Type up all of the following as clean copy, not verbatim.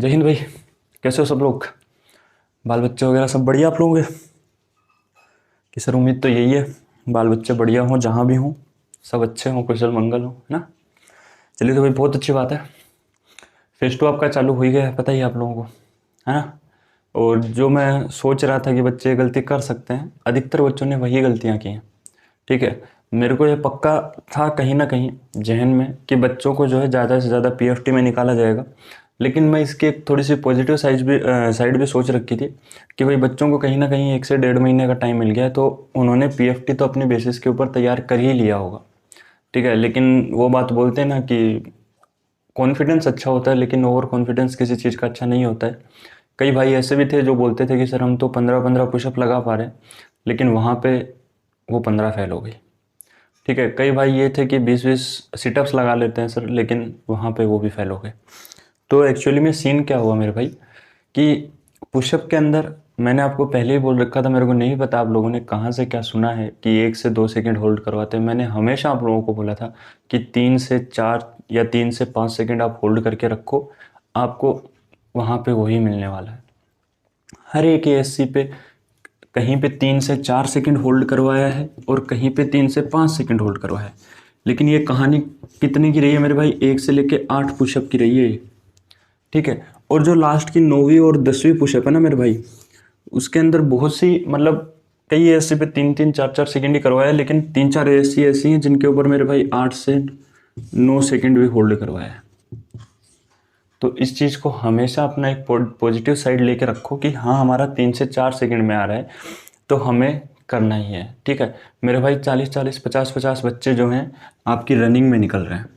जय हिंद भाई। कैसे हो सब लोग? बाल बच्चे वगैरह सब बढ़िया आप लोगों के? कि सर उम्मीद तो यही है, बाल बच्चे बढ़िया हों, जहाँ भी हों सब अच्छे हों, कुशल मंगल हो, है ना। चलिए तो भाई बहुत अच्छी बात है। फेज 2 आपका चालू हो ही गया है, पता ही है आप लोगों को, है ना। और जो मैं सोच रहा था कि बच्चे गलती कर सकते हैं, अधिकतर बच्चों ने वही गलतियाँ की हैं। ठीक है, मेरे को ये पक्का था कहीं ना कहीं जहन में कि बच्चों को जो है ज़्यादा से ज़्यादा पीएफटी में निकाला जाएगा। लेकिन मैं इसकी एक थोड़ी सी पॉजिटिव साइड भी सोच रखी थी कि भाई बच्चों को कहीं ना कहीं 1 से 1.5 महीने का टाइम मिल गया है, तो उन्होंने पीएफटी तो अपने बेसिस के ऊपर तैयार कर ही लिया होगा। ठीक है, लेकिन वो बात बोलते हैं ना कि कॉन्फिडेंस अच्छा होता है लेकिन ओवर कॉन्फिडेंस किसी चीज़ का अच्छा नहीं होता है। कई भाई ऐसे भी थे जो बोलते थे कि सर हम तो 15-15 पुशअप लगा पा रहे हैं, लेकिन वहाँ पे वो 15 फेल हो गई। ठीक है, कई भाई ये थे कि 20-20 सिटअप्स लगा लेते हैं सर, लेकिन वहाँ पे वो भी फेल हो गए। तो एक्चुअली में सीन क्या हुआ मेरे भाई कि पुशअप के अंदर मैंने आपको पहले ही बोल रखा था, मेरे को नहीं पता आप लोगों ने कहाँ से क्या सुना है कि 1 से 2 सेकंड होल्ड करवाते हैं। मैंने हमेशा आप लोगों को बोला था कि 3 से 4 या 3 से 5 सेकंड आप होल्ड करके रखो, आपको वहाँ पे वही मिलने वाला है। हर एक एएससी पे कहीं पे 3 से 4 सेकंड होल्ड करवाया है और कहीं पे 3 से 5 सेकंड होल्ड करवाया है। लेकिन ये कहानी कितने की रही है मेरे भाई? 1 से लेके 8 पुशअप की रही है ये। ठीक है, और जो लास्ट की 9वीं और 10वीं पुशअप है ना मेरे भाई, उसके अंदर बहुत सी मतलब कई एएससी पे 3-3 4-4 सेकंड ही करवाया है, लेकिन 3-4 एएससी ऐसी हैं जिनके ऊपर मेरे भाई 8 से 9 सेकंड भी होल्ड करवाया है। तो इस चीज़ को हमेशा अपना एक पॉजिटिव साइड लेके रखो कि हाँ हमारा 3 से 4 सेकंड में आ रहा है तो हमें करना ही है। ठीक है मेरे भाई, 40-40 50-50 बच्चे जो हैं आपकी रनिंग में निकल रहे हैं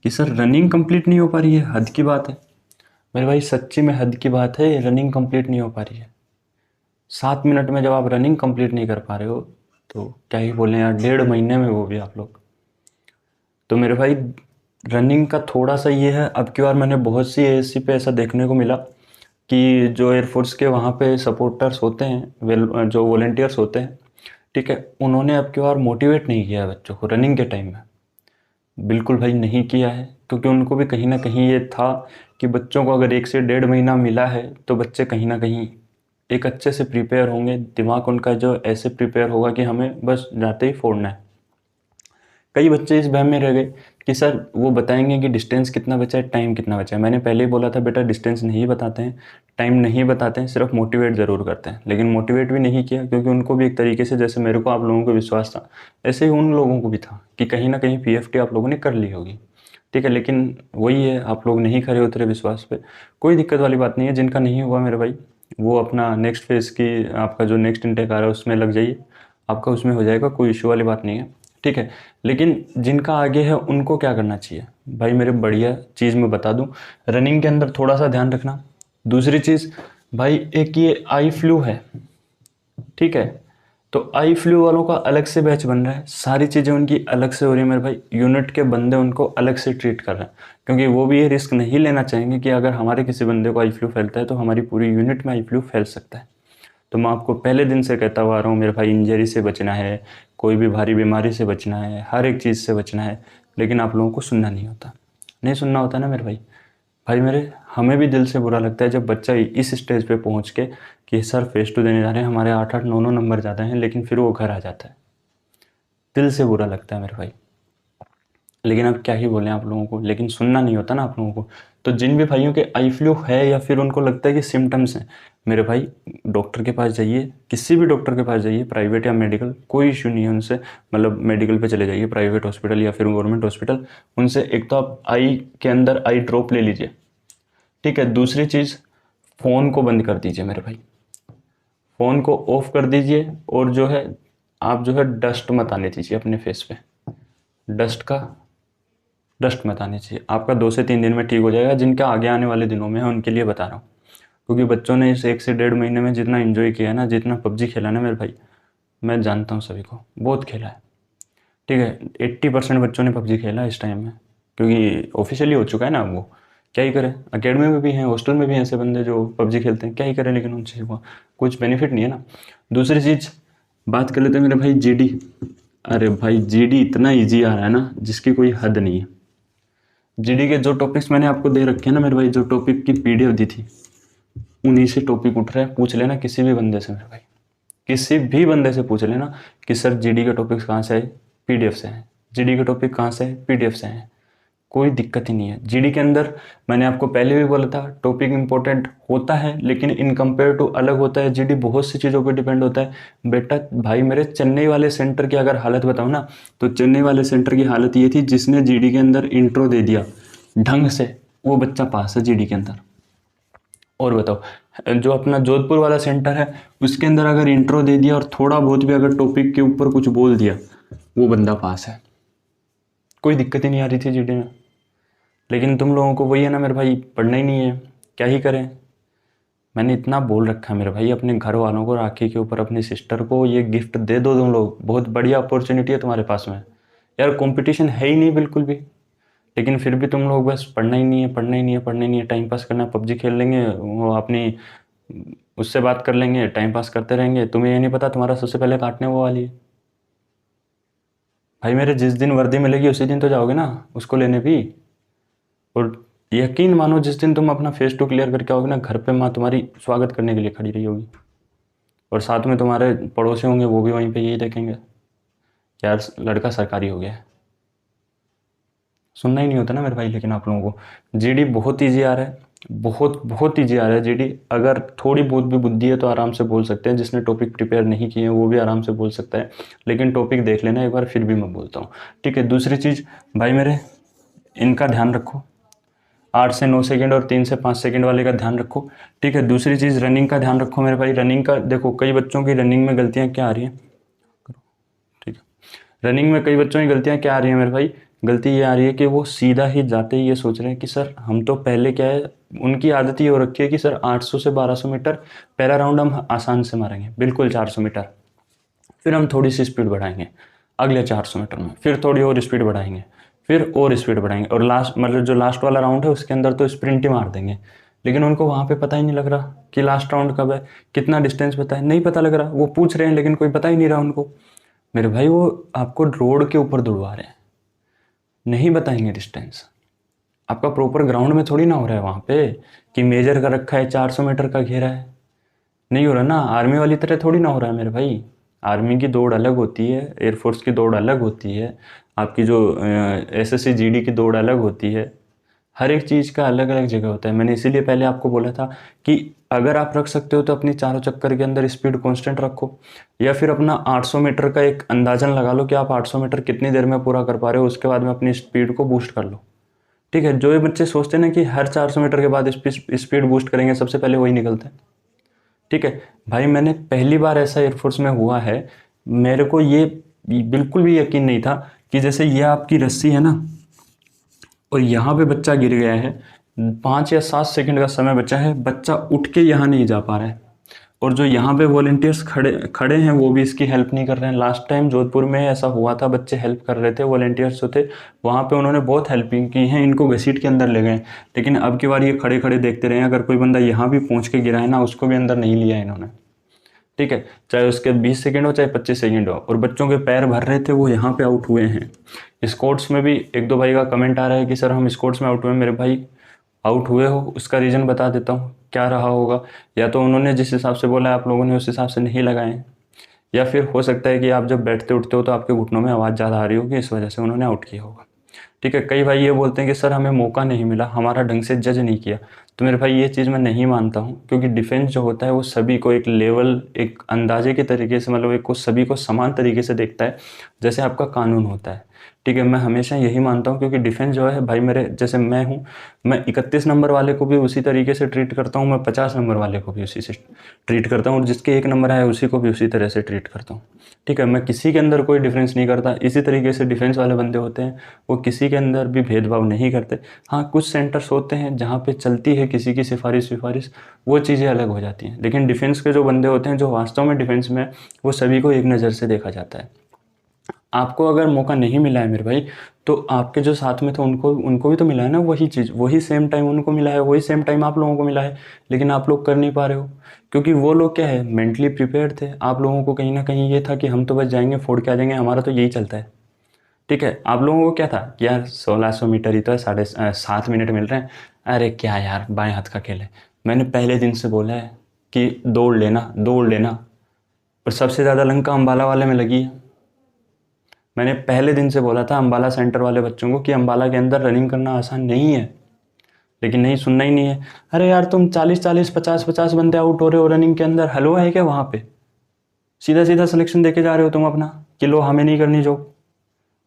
कि सर रनिंग कंप्लीट नहीं हो पा रही है, हद की बात है मेरे भाई, सच्ची में हद की बात है, रनिंग कंप्लीट नहीं हो पा रही है। 7 मिनट में जब आप रनिंग कंप्लीट नहीं कर पा रहे हो तो क्या ही बोलें यार, 1.5 महीने में वो भी आप लोग। तो मेरे भाई रनिंग का थोड़ा सा ये है, अब की बार मैंने बहुत सी एएससी पे ऐसा देखने को मिला कि जो एयरफोर्स के वहाँ पे सपोर्टर्स होते हैं, जो वॉलेंटियर्स होते हैं, ठीक है, उन्होंने अब की बार मोटिवेट नहीं किया है बच्चों को रनिंग के टाइम में। बिल्कुल भाई नहीं किया है, क्योंकि उनको भी कहीं ना कहीं ये था कि बच्चों को अगर 1 से 1.5 महीना मिला है तो बच्चे कहीं ना कहीं एक अच्छे से प्रिपेयर होंगे, दिमाग उनका जो ऐसे प्रिपेयर होगा कि हमें बस जाते ही फोड़ना है। कई बच्चे इस वहम में रह गए कि सर वो बताएंगे कि डिस्टेंस कितना बचा है, टाइम कितना बचा है। मैंने पहले ही बोला था बेटा, डिस्टेंस नहीं बताते हैं, टाइम नहीं बताते हैं, सिर्फ मोटिवेट ज़रूर करते हैं। लेकिन मोटिवेट भी नहीं किया, क्योंकि उनको भी एक तरीके से जैसे मेरे को आप लोगों को विश्वास था, ऐसे ही उन लोगों को भी था कि कहीं ना कहीं पीएफटी आप लोगों ने कर ली होगी। ठीक है, लेकिन वही है, आप लोग नहीं खड़े उतरे विश्वास पे। कोई दिक्कत वाली बात नहीं है, जिनका नहीं हुआ मेरे भाई वो अपना नेक्स्ट फेज़ की, आपका जो नेक्स्ट इंटेक आ रहा है उसमें लग जाइए, आपका उसमें हो जाएगा, कोई इशू वाली बात नहीं है। ठीक है, लेकिन जिनका आगे है उनको क्या करना चाहिए भाई? मेरे बढ़िया चीज़ मैं बता दूं, रनिंग के अंदर थोड़ा सा ध्यान रखना। दूसरी चीज़ भाई, एक ये आई फ्लू है, ठीक है, तो आई फ्लू वालों का अलग से बैच बन रहा है, सारी चीज़ें उनकी अलग से हो रही है मेरे भाई, यूनिट के बंदे उनको अलग से ट्रीट कर रहे हैं, क्योंकि वो भी ये रिस्क नहीं लेना चाहेंगे कि अगर हमारे किसी बंदे को आई फ्लू फैलता है तो हमारी पूरी यूनिट में आई फ्लू फैल सकता है। तो मैं आपको पहले दिन से कहता हुआ आ रहा हूँ मेरे भाई, इंजरी से बचना है, कोई भी भारी बीमारी से बचना है, हर एक चीज़ से बचना है, लेकिन आप लोगों को सुनना नहीं होता, नहीं सुनना होता ना मेरे भाई। भाई मेरे, हमें भी दिल से बुरा लगता है जब बच्चा इस स्टेज पे पहुंच के कि सर फेस टू देने जा रहे हैं, हमारे 8-8 9-9 नंबर ज़्यादा हैं, लेकिन फिर वो घर आ जाता है। दिल से बुरा लगता है मेरे भाई, लेकिन अब क्या ही बोलें आप लोगों को, लेकिन सुनना नहीं होता ना आप लोगों को। तो जिन भी भाइयों के आई फ्लू है या फिर उनको लगता है कि सिम्टम्स हैं, मेरे भाई डॉक्टर के पास जाइए, किसी भी डॉक्टर के पास जाइए, प्राइवेट या मेडिकल, कोई इशू नहीं है उनसे। मतलब मेडिकल पे चले जाइए, प्राइवेट हॉस्पिटल या फिर गवर्नमेंट हॉस्पिटल, उनसे एक तो आप आई के अंदर आई ड्रॉप ले लीजिए। ठीक है, दूसरी चीज़, फ़ोन को बंद कर दीजिए मेरे भाई, फ़ोन को ऑफ कर दीजिए, और जो है आप जो है डस्ट मत आने दीजिए अपने फेस पे, डस्ट का डस्ट मत आनी चाहिए। आपका 2 से 3 दिन में ठीक हो जाएगा, जिनका आगे आने वाले दिनों में है उनके लिए बता रहा हूँ, क्योंकि बच्चों ने इस 1 से 1.5 महीने में जितना एंजॉय किया है ना, जितना पबजी खेला ना मेरे भाई, मैं जानता हूँ सभी को, बहुत खेला है। ठीक है, 80% बच्चों ने पबजी खेला है इस टाइम में, क्योंकि ऑफिशियली हो चुका है ना। वो क्या ही करें, अकेडमी में भी हैं, हॉस्टल में भी हैं ऐसे बंदे जो पबजी खेलते हैं, क्या ही करें, लेकिन उनसे हुआ कुछ बेनिफिट नहीं है ना। दूसरी चीज़, बात कर लेते हैं मेरे भाई जीडी। अरे भाई जीडी इतना ईजी आ रहा है ना जिसकी कोई हद नहीं है। जीडी के जो टॉपिक्स मैंने आपको दे रखे हैं ना मेरे भाई, जो टॉपिक की पीडीएफ दी थी, उन्हीं से टॉपिक उठ रहे हैं। पूछ लेना किसी भी बंदे से मेरे भाई, किसी भी बंदे से पूछ लेना कि सर जीडी के टॉपिक्स कहाँ से आए, पीडीएफ से हैं। जीडी के टॉपिक कहाँ से है, पीडीएफ से हैं। कोई दिक्कत ही नहीं है। जीडी के अंदर मैंने आपको पहले भी बोला था, टॉपिक इंपॉर्टेंट होता है लेकिन इन कंपेयर टू अलग होता है। जीडी बहुत सी चीज़ों पर डिपेंड होता है। बेटा भाई मेरे चेन्नई वाले सेंटर की अगर हालत बताऊँ ना, तो चेन्नई वाले सेंटर की हालत ये थी, जिसने जीडी के अंदर इंट्रो दे दिया ढंग से, वो बच्चा पास है जीडी के अंदर। और बताओ जो अपना जोधपुर वाला सेंटर है, उसके अंदर अगर इंट्रो दे दिया और थोड़ा बहुत भी अगर टॉपिक के ऊपर कुछ बोल दिया, वो बंदा पास है। कोई दिक्कत ही नहीं आ रही थी जीडी में। लेकिन तुम लोगों को वही है ना मेरे भाई, पढ़ना ही नहीं है, क्या ही करें। मैंने इतना बोल रखा है मेरे भाई, अपने घर वालों को राखी के ऊपर अपनी सिस्टर को ये गिफ्ट दे दो तुम लोग, बहुत बढ़िया अपॉर्चुनिटी है तुम्हारे पास में यार। कंपटीशन है ही नहीं बिल्कुल भी, लेकिन फिर भी तुम लोग बस पढ़ना ही नहीं है, पढ़ना ही नहीं है, पढ़ना ही नहीं है, टाइम पास करना है, पबजी खेल लेंगे, वो अपनी उससे बात कर लेंगे, टाइम पास करते रहेंगे। तुम्हें ये नहीं पता तुम्हारा सबसे पहले काटने वो वाली है। भाई मेरे जिस दिन वर्दी मिलेगी उसी दिन तो जाओगे ना उसको लेने भी। और यकीन मानो जिस दिन तुम अपना फेस टू क्लियर करके आओगे ना, घर पे माँ तुम्हारी स्वागत करने के लिए खड़ी रही होगी, और साथ में तुम्हारे पड़ोसी होंगे, वो भी वहीं पे यही देखेंगे, यार लड़का सरकारी हो गया है। सुनना ही नहीं होता ना मेरे भाई। लेकिन आप लोगों को जीडी बहुत ईजी आ रहा है, बहुत बहुत ईजी आ रहा है जीडी। अगर थोड़ी बहुत भी बुद्धि है तो आराम से बोल सकते हैं। जिसने टॉपिक प्रिपेयर नहीं किए हैं वो भी आराम से बोल सकता है, लेकिन टॉपिक देख लेना एक बार, फिर भी मैं बोलता हूँ। ठीक है, दूसरी चीज़ भाई मेरे, इनका ध्यान रखो, 8 से 9 सेकंड और 3 से 5 सेकंड वाले का ध्यान रखो। ठीक है, दूसरी चीज़ रनिंग का ध्यान रखो मेरे भाई। रनिंग का देखो, कई बच्चों की रनिंग में गलतियाँ क्या आ रही हैं। ठीक है, रनिंग में कई बच्चों की गलतियाँ क्या आ रही हैं मेरे भाई। गलती ये आ रही है कि वो सीधा ही जाते ही ये सोच रहे हैं कि सर हम तो पहले क्या है, उनकी आदत ये हो रखी है कि सर 800 से 1200 मीटर पहला राउंड हम आसान से मारेंगे, बिल्कुल 400 मीटर, फिर हम थोड़ी सी स्पीड बढ़ाएंगे अगले 400 मीटर में, फिर थोड़ी और स्पीड बढ़ाएंगे, फिर और स्पीड बढ़ाएंगे, और लास्ट मतलब जो लास्ट वाला राउंड है उसके अंदर तो स्प्रिंट ही मार देंगे। लेकिन उनको वहाँ पे पता ही नहीं लग रहा कि लास्ट राउंड कब है, कितना डिस्टेंस पता है, नहीं पता लग रहा। वो पूछ रहे हैं लेकिन कोई पता ही नहीं रहा उनको। मेरे भाई वो आपको रोड के ऊपर दौड़वा रहे हैं, नहीं बताएंगे डिस्टेंस। आपका प्रॉपर ग्राउंड में थोड़ी ना हो रहा है वहाँ पे कि मेजर कर रखा है 400 मीटर का घेरा है, नहीं हो रहा ना। आर्मी वाली तरह थोड़ी ना हो रहा है मेरे भाई। आर्मी की दौड़ अलग होती है, एयरफोर्स की दौड़ अलग होती है, आपकी जो एसएससी जीडी की दौड़ अलग होती है। हर एक चीज़ का अलग अलग जगह होता है। मैंने इसीलिए पहले आपको बोला था कि अगर आप रख सकते हो तो अपनी चारों चक्कर के अंदर स्पीड कांस्टेंट रखो, या फिर अपना 800 मीटर का एक अंदाजन लगा लो कि आप 800 मीटर कितनी देर में पूरा कर पा रहे हो, उसके बाद में अपनी स्पीड को बूस्ट कर लो। ठीक है, जो ये बच्चे सोचते हैं ना कि हर 400 मीटर के बाद स्पीड बूस्ट करेंगे, सबसे पहले वही निकलते हैं। ठीक है भाई, मैंने पहली बार ऐसा एयरफोर्स में हुआ है, मेरे को ये बिल्कुल भी यकीन नहीं था कि जैसे ये आपकी रस्सी है ना, और यहाँ पे बच्चा गिर गया है, 5 या 7 सेकंड का समय बचा है, बच्चा उठ के यहाँ नहीं जा पा रहा है, और जो यहाँ पे वॉलेंटियर्स खड़े खड़े हैं वो भी इसकी हेल्प नहीं कर रहे हैं। लास्ट टाइम जोधपुर में ऐसा हुआ था, बच्चे हेल्प कर रहे थे, वॉलेंटियर्स जो थे वहाँ पे उन्होंने बहुत हेल्पिंग की है, इनको घसीट के अंदर ले गए। लेकिन अब की बार ये खड़े खड़े देखते रहे, अगर कोई बंदा यहाँ भी पहुँच के गिरा है ना, उसको भी अंदर नहीं लिया इन्होंने। ठीक है, चाहे उसके 20 सेकंड हो चाहे 25 सेकंड हो, और बच्चों के पैर भर रहे थे वो यहाँ पे आउट हुए हैं। स्कोर्ट्स में भी एक दो भाई का कमेंट आ रहा है कि सर हम स्कोर्ट्स में आउट हुए। मेरे भाई आउट हुए हो उसका रीज़न बता देता हूँ क्या रहा होगा। या तो उन्होंने जिस हिसाब से बोला आप लोगों ने उस हिसाब से नहीं लगाए, या फिर हो सकता है कि आप जब बैठते उठते हो तो आपके घुटनों में आवाज़ ज़्यादा आ रही होगी, इस वजह से उन्होंने आउट किया होगा। ठीक है, कई भाई ये बोलते हैं कि सर हमें मौका नहीं मिला, हमारा ढंग से जज नहीं किया। तो मेरे भाई ये चीज़ मैं नहीं मानता हूँ, क्योंकि डिफेंस जो होता है वो सभी को एक लेवल, एक अंदाजे के तरीके से, मतलब एक को सभी को समान तरीके से देखता है, जैसे आपका कानून होता है। ठीक है, मैं हमेशा यही मानता हूँ, क्योंकि डिफेंस जो है भाई मेरे, जैसे मैं हूँ, मैं 31 नंबर वाले को भी उसी तरीके से ट्रीट करता हूँ, मैं 50 नंबर वाले को भी उसी से ट्रीट करता हूँ, और जिसके 1 नंबर आया उसी को भी उसी तरह से ट्रीट करता हूँ। ठीक है, मैं किसी के अंदर कोई डिफरेंस नहीं करता। इसी तरीके से डिफेंस वाले बंदे होते हैं, वो किसी के अंदर भी भेदभाव नहीं करते। हाँ, कुछ सेंटर्स होते हैं जहाँ पे चलती है किसी की सिफारिश, वो चीज़ें अलग हो जाती हैं। लेकिन डिफेंस के जो बंदे होते हैं, जो वास्तव में डिफेंस में, वो सभी को एक नज़र से देखा जाता है। आपको अगर मौका नहीं मिला है मेरे भाई, तो आपके जो साथ में थे उनको भी तो मिला है ना वही चीज़, वही सेम टाइम उनको मिला है, वही सेम टाइम आप लोगों को मिला है। लेकिन आप लोग कर नहीं पा रहे हो, क्योंकि वो लोग क्या है, मेंटली प्रिपेयर्ड थे। आप लोगों को कहीं ना कहीं ये था कि हम तो बस जाएंगे, फोड़ के आ जाएंगे, हमारा तो यही चलता है। ठीक है, आप लोगों को क्या था कि यार 1600 मीटर ही तो है, 7.5 मिनट मिल रहे हैं, अरे क्या यार बाएं हाथ का खेल है। मैंने पहले दिन से बोला है कि दौड़ लेना दौड़ लेना, और सबसे ज़्यादा लंका अम्बाला वाले में लगी है। मैंने पहले दिन से बोला था अम्बाला सेंटर वाले बच्चों को कि अम्बाला के अंदर रनिंग करना आसान नहीं है, लेकिन नहीं, सुनना ही नहीं है। अरे यार तुम 40-40 50-50 बंदे आउट हो रहे हो रनिंग के अंदर, हलवा है क्या वहाँ पे? सीधा सीधा सिलेक्शन देके जा रहे हो तुम अपना कि लो हमें नहीं करनी जॉब।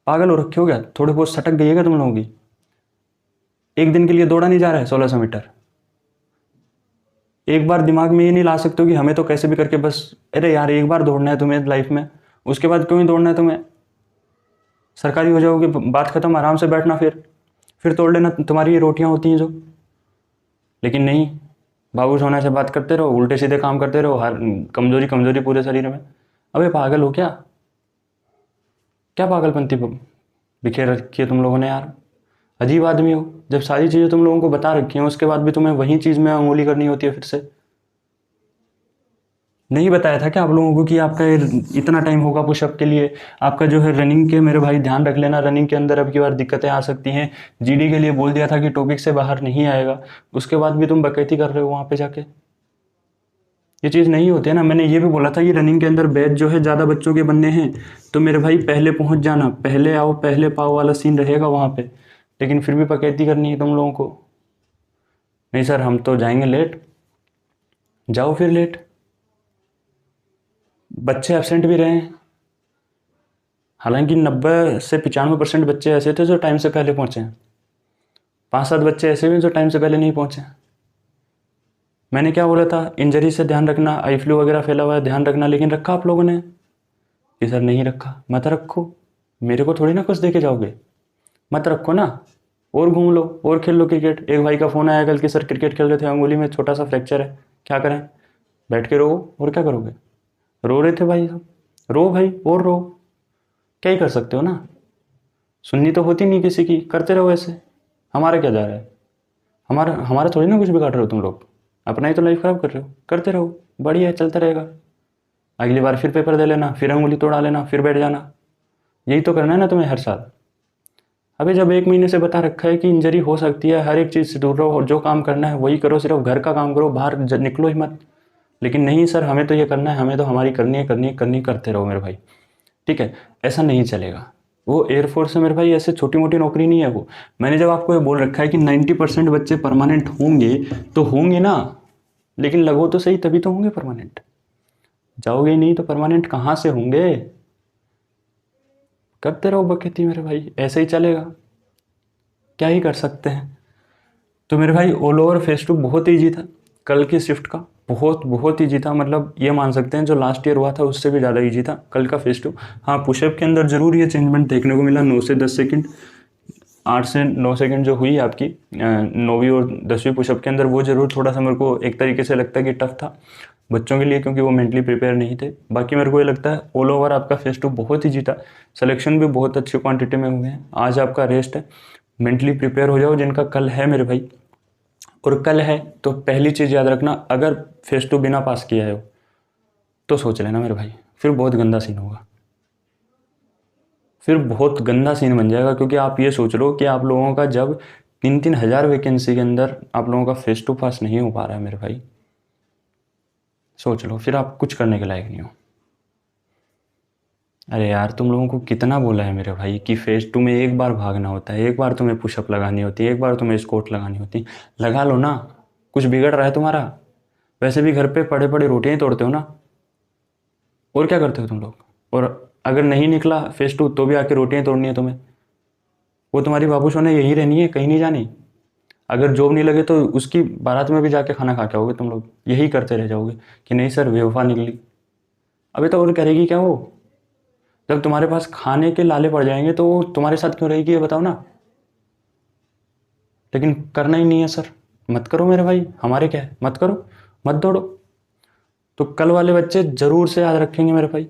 पागल हो रखे हो क्या? थोड़ी बहुत सटक गई है क्या तुम लोगों की? एक दिन के लिए दौड़ा नहीं जा रहा है 1600 मीटर? एक बार दिमाग में ये नहीं ला सकते हो कि हमें तो कैसे भी करके बस, अरे यार एक बार दौड़ना है तुम्हें लाइफ में, उसके बाद क्यों ही दौड़ना है तुम्हें? सरकारी हो जाओगे, बात खत्म, आराम से बैठना, फिर तोड़ लेना, तुम्हारी ये रोटियां होती हैं जो। लेकिन नहीं, बाबू सोना से बात करते रहो, उल्टे सीधे काम करते रहो, हर कमजोरी कमजोरी पूरे शरीर में। अबे पागल हो क्या? क्या पागलपंती बिखेर रखी है तुम लोगों ने यार? अजीब आदमी हो, जब सारी चीज़ें तुम लोगों को बता रखी हैं उसके बाद भी तुम्हें वही चीज़ में अंगुली करनी होती है फिर से। नहीं बताया था क्या आप लोगों को कि आपका इतना टाइम होगा पुशअप के लिए? आपका जो है रनिंग के, मेरे भाई ध्यान रख लेना, रनिंग के अंदर अब की बार दिक्कतें आ सकती हैं। जीडी के लिए बोल दिया था कि टॉपिक से बाहर नहीं आएगा, उसके बाद भी तुम बकैती कर रहे हो वहाँ पे जाके। ये चीज़ नहीं होती है ना। मैंने ये भी बोला था कि रनिंग के अंदर बैच जो है ज़्यादा बच्चों के बनने हैं, तो मेरे भाई पहले पहुँच जाना, पहले आओ पहले पाओ वाला सीन रहेगा वहाँ पे। लेकिन फिर भी बकैती करनी है तुम लोगों को। नहीं सर हम तो जाएंगे लेट, जाओ फिर लेट। बच्चे एब्सेंट भी रहे हैं, हालांकि 90 से 95% बच्चे ऐसे थे जो टाइम से पहले पहुँचे हैं। 5-7 बच्चे ऐसे भी जो टाइम से पहले नहीं पहुँचे। मैंने क्या बोला था, इंजरी से ध्यान रखना, आई फ्लू वगैरह फैला हुआ है ध्यान रखना, लेकिन रखा आप लोगों ने कि सर नहीं रखा। मत रखो, मेरे को थोड़ी ना कुछ दे के जाओगे, मत रखो ना। और घूम लो और खेल लो क्रिकेट। एक भाई का फ़ोन आया कल कि सर क्रिकेट खेल रहे थे, अंगुली में छोटा सा फ्रैक्चर है, क्या करें? बैठ के रो, और क्या करोगे? रो रहे थे भाई साहब, रो भाई और रो, क्या ही कर सकते हो ना। सुननी तो होती नहीं किसी की, करते रहो ऐसे। हमारा क्या जा रहा है? हमारा हमारा थोड़ी ना कुछ बिगाड़ रहे हो तुम लोग, अपना ही तो लाइफ खराब कर रहे हो। करते रहो, बढ़िया है, चलता रहेगा। अगली बार फिर पेपर दे लेना, फिर अंगुली तोड़ा लेना, फिर बैठ जाना। यही तो करना है ना तुम्हें हर साल। अभी जब 1 महीने से बता रखा है कि इंजरी हो सकती है, हर एक चीज़ से दूर रहो, और जो काम करना है वही करो, सिर्फ घर का काम करो, बाहर निकलो ही मत। लेकिन नहीं सर हमें तो ये करना है, हमें तो हमारी करनी है करनी है करनी है, करते रहो मेरे भाई। ठीक है, ऐसा नहीं चलेगा। वो एयरफोर्स है मेरे भाई, ऐसे छोटी मोटी नौकरी नहीं है वो। मैंने जब आपको ये बोल रखा है कि 90% बच्चे परमानेंट होंगे, तो होंगे ना, लेकिन लगो तो सही तभी तो होंगे परमानेंट। जाओगे ही नहीं तो परमानेंट कहाँ से होंगे? करते रहो बकैती मेरे भाई, ऐसे ही चलेगा, क्या ही कर सकते हैं। तो मेरे भाई ऑल ओवर फेस 2 बहुत ईजी था कल की शिफ्ट का, बहुत बहुत ईजी था। मतलब ये मान सकते हैं जो लास्ट ईयर हुआ था उससे भी ज़्यादा ईजी था कल का फेस 2। हाँ, पुशअप के अंदर जरूर ये चेंजमेंट देखने को मिला, 9 से 10 सेकंड, 8 से 9 सेकंड जो हुई आपकी 9वीं और 10वीं पुशअप के अंदर, वो जरूर थोड़ा सा मेरे को एक तरीके से लगता है कि टफ था बच्चों के लिए, क्योंकि वो मेंटली प्रिपेयर नहीं थे। बाकी मेरे को ये लगता है ऑल ओवर आपका फेस 2 बहुत ईजी था। सिलेक्शन भी बहुत अच्छी क्वांटिटी में हुए हैं। आज आपका रेस्ट है, मेंटली प्रिपेयर हो जाओ जिनका कल है मेरे भाई। और कल है तो पहली चीज़ याद रखना, अगर फेस 2 बिना पास किया है तो सोच लेना मेरे भाई, फिर बहुत गंदा सीन होगा, फिर बहुत गंदा सीन बन जाएगा। क्योंकि आप ये सोच लो कि आप लोगों का जब 3-3 हज़ार वैकेंसी के अंदर आप लोगों का फेस 2 पास नहीं हो पा रहा है मेरे भाई, सोच लो फिर आप कुछ करने के लायक नहीं हो। अरे यार तुम लोगों को कितना बोला है मेरे भाई कि फेज 2 में एक बार भागना होता है, एक बार तुम्हें पुशअप लगानी होती है, एक बार तुम्हें स्क्वाट लगानी होती है। लगा लो ना, कुछ बिगड़ रहा है तुम्हारा? वैसे भी घर पे पड़े पड़े रोटियां ही तोड़ते हो ना, और क्या करते हो तुम लोग? और अगर नहीं निकला फेज 2 तो भी आके रोटियां तोड़नी है तुम्हें। वो तुम्हारी बाबू सोना यही रहनी है, कहीं नहीं जानी। अगर जॉब नहीं लगे तो उसकी बारात में भी जाके खाना खा के आओगे तुम लोग, यही करते रह जाओगे कि नहीं सर बेवफा निकली। अबे तो और करेगी क्या वो? जब तुम्हारे पास खाने के लाले पड़ जाएंगे तो वो तुम्हारे साथ क्यों रहेगी, ये बताओ ना। लेकिन करना ही नहीं है सर, मत करो मेरे भाई, हमारे क्या है, मत करो, मत दौड़ो। तो कल वाले बच्चे जरूर से याद रखेंगे मेरे भाई,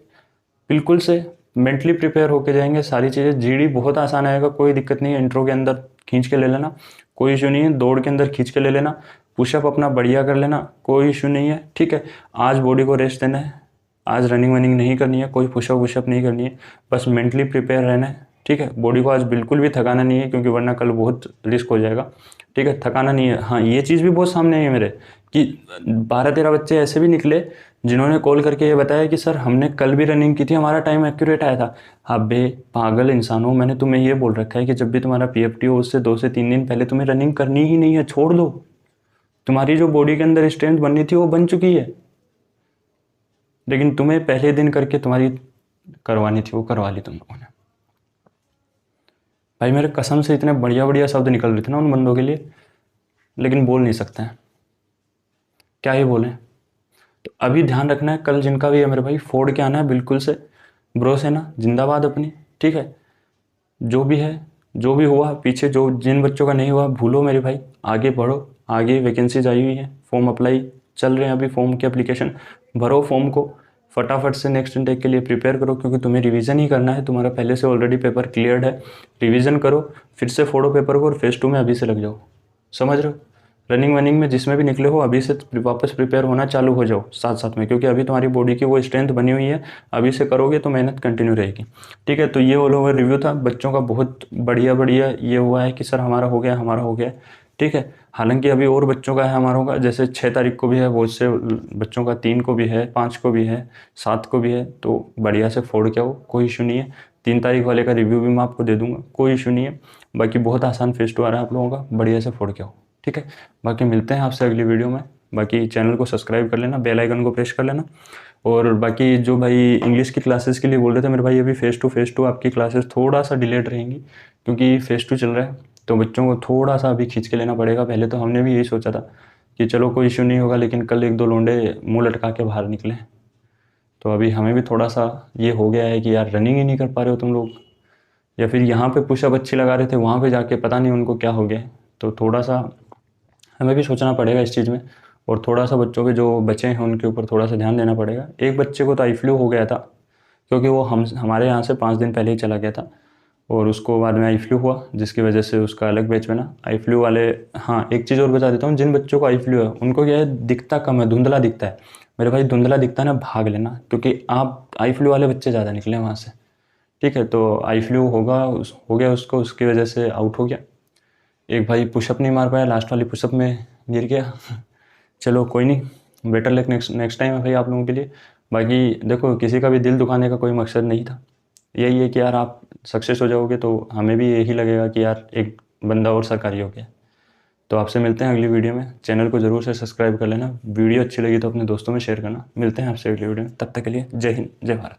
बिल्कुल से मेंटली प्रिपेयर होके जाएंगे। सारी चीज़ें, जीडी बहुत आसान आएगा, कोई दिक्कत नहीं है। इंट्रो के अंदर खींच के ले लेना, कोई इशू नहीं है। दौड़ के अंदर खींच के ले लेना, पुशअप अपना बढ़िया कर लेना, कोई इशू नहीं है। ठीक है, आज बॉडी को रेस्ट देना है, आज रनिंग वनिंग नहीं करनी है, कोई पुशअप वुशअप नहीं करनी है, बस मेंटली प्रिपेयर रहना है। ठीक है। बॉडी को आज बिल्कुल भी थकाना नहीं है, क्योंकि वरना कल बहुत रिस्क हो जाएगा। ठीक है, थकाना नहीं है। हाँ, ये चीज़ भी बहुत सामने है मेरे कि 12-13 बच्चे ऐसे भी निकले जिन्होंने कॉल करके ये बताया कि सर हमने कल भी रनिंग की थी, हमारा टाइम एक्यूरेट आया था। अबे पागल इंसानों, मैंने तुम्हें ये बोल रखा है कि जब भी तुम्हारा पीएफटी हो उससे 2 से 3 दिन पहले तुम्हें रनिंग करनी ही नहीं है, छोड़ दो। तुम्हारी जो बॉडी के अंदर स्ट्रेंथ बननी थी वो बन चुकी है, लेकिन तुम्हें पहले दिन करके तुम्हारी करवानी थी, वो करवा ली तुम लोगों ने। भाई मेरे कसम से इतने बढ़िया बढ़िया शब्द निकल रहे थे ना उन बंदों के लिए, लेकिन बोल नहीं सकते हैं, क्या ही बोलें। तो अभी ध्यान रखना है, कल जिनका भी है मेरे भाई फोड़ के आना है बिल्कुल से। ब्रो से ना जिंदाबाद अपनी, ठीक है। जो भी है, जो भी हुआ पीछे, जो जिन बच्चों का नहीं हुआ भूलो मेरे भाई, आगे बढ़ो। आगे वैकेंसीज आई हुई हैं, फॉर्म अप्लाई चल रहे हैं अभी, फॉर्म की एप्लीकेशन भरो, फॉर्म को फटाफट से नेक्स्ट इनटेक के लिए प्रिपेयर करो, क्योंकि तुम्हें रिवीजन ही करना है। तुम्हारा पहले से ऑलरेडी पेपर क्लियर्ड है, रिवीजन करो, फिर से फोड़ो पेपर को और फेज 2 में अभी से लग जाओ, समझ रहे हो। रनिंग वनिंग में जिसमें भी निकले हो अभी से वापस प्रिपेयर होना चालू हो जाओ साथ साथ में, क्योंकि अभी तुम्हारी बॉडी की वो स्ट्रेंथ बनी हुई है, अभी से करोगे तो मेहनत कंटिन्यू रहेगी। ठीक है, तो ये ऑल ओवर रिव्यू था बच्चों का, बहुत बढ़िया बढ़िया ये हुआ है कि सर हमारा हो गया, हमारा हो गया। ठीक है, हालांकि अभी और बच्चों का है, हमारा होगा, जैसे 6 तारीख को भी है बहुत से बच्चों का, 3 को भी है, 5 को भी है, 7 को भी है, तो बढ़िया से फोड़ के आओ, कोई इशू नहीं है। 3 तारीख वाले का रिव्यू भी मैं आपको दे दूंगा, कोई इशू नहीं है। बाकी बहुत आसान फेज 2 आ रहा है आप लोगों का, बढ़िया से फोड़ के आओ। ठीक है, बाकी मिलते हैं आपसे अगली वीडियो में। बाकी चैनल को सब्सक्राइब कर लेना, बेल आइकन को प्रेस कर लेना। और बाकी जो भाई इंग्लिश की क्लासेस के लिए बोल रहे थे मेरे भाई, अभी फेज 2 आपकी क्लासेस थोड़ा सा डिलेड रहेंगी, क्योंकि फेज 2 चल रहा है, तो बच्चों को थोड़ा सा अभी खींच के लेना पड़ेगा। पहले तो हमने भी यही सोचा था कि चलो कोई इशू नहीं होगा, लेकिन कल 1-2 लोंडे मुँह लटका के बाहर निकले, तो अभी हमें भी थोड़ा सा ये हो गया है कि यार रनिंग ही नहीं कर पा रहे हो तुम लोग, या फिर यहाँ पे पुशअप अच्छी लगा रहे थे, वहाँ पे जाके पता नहीं उनको क्या हो गया। तो थोड़ा सा हमें भी सोचना पड़ेगा इस चीज़ में, और थोड़ा सा बच्चों के जो बचे हैं उनके ऊपर थोड़ा सा ध्यान देना पड़ेगा। एक बच्चे को तो आई फ्लू हो गया था, क्योंकि वो हमारे यहाँ से 5 दिन पहले ही चला गया था, और उसको बाद में आई फ्लू हुआ, जिसकी वजह से उसका अलग बैच बना आई फ्लू वाले। हाँ, एक चीज़ और बता देता हूँ, जिन बच्चों को आई फ्लू है उनको क्या है, दिखता कम है, धुंधला दिखता है मेरे भाई, धुंधला दिखता है ना, भाग लेना, क्योंकि आप आई फ्लू वाले बच्चे ज़्यादा निकले वहाँ से। ठीक है, तो आई फ्लू हो गया उसको, उसकी वजह से आउट हो गया। एक भाई पुशअप नहीं मार पाया, लास्ट वाली पुशअप में गिर गया। चलो कोई नहीं, बेटर लक नेक्स्ट टाइम है भाई आप लोगों के लिए। बाकी देखो, किसी का भी दिल दुखाने का कोई मकसद नहीं था, यही है कि यार आप सक्सेस हो जाओगे तो हमें भी यही लगेगा कि यार एक बंदा और सरकारी हो गया। तो आपसे मिलते हैं अगली वीडियो में, चैनल को ज़रूर से सब्सक्राइब कर लेना, वीडियो अच्छी लगी तो अपने दोस्तों में शेयर करना। मिलते हैं आपसे अगली वीडियो में, तब तक के लिए जय हिंद, जय भारत।